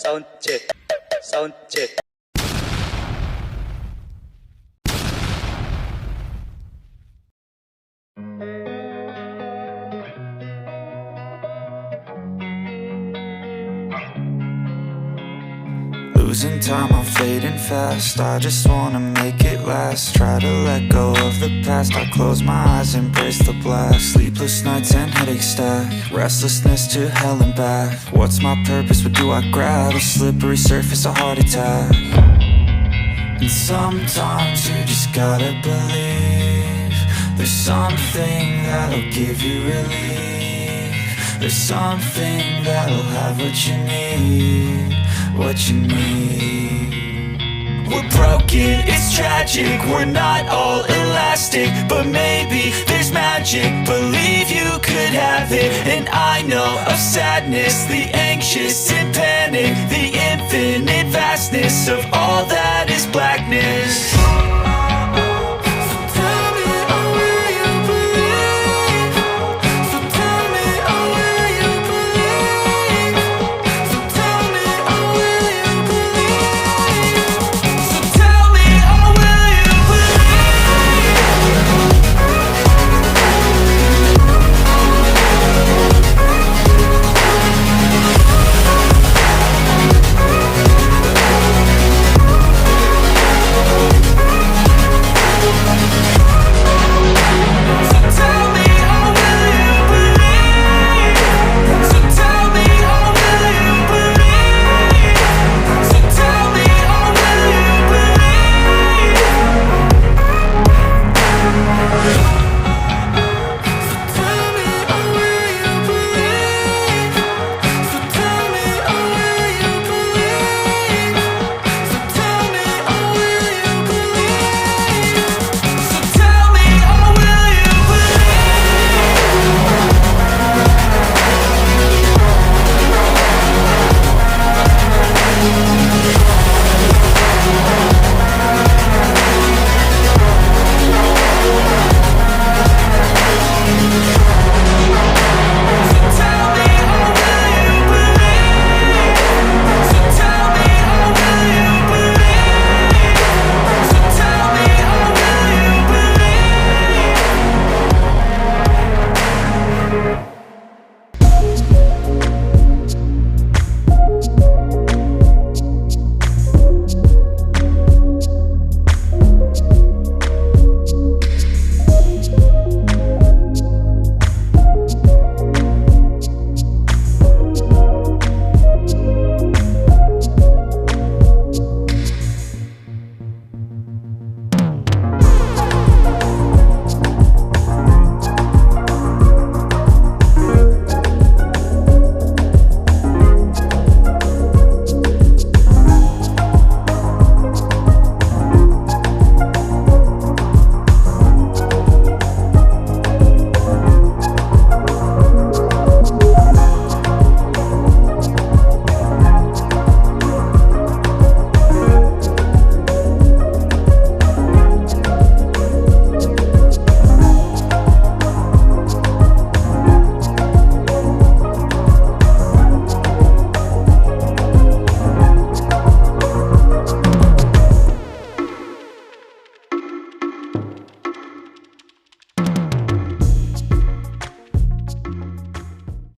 Sound check. Sound check. Losing time, I'm fading fast. I just wanna make it last. Try to let go of the past. I close my eyes, embrace the blast. Sleepless nights and headaches stack. Restlessness to hell and back. What's my purpose? What do I grab? A slippery surface, a heart attack. And sometimes you just gotta believe there's something that'll give you relief. There's something that'll have what you need. What you need. We're broken, it's tragic. We're not all elastic, but maybe there's magic. Believe you could have it. And I know of sadness, the anxious and panic, the infinite vastness of all that is blackness.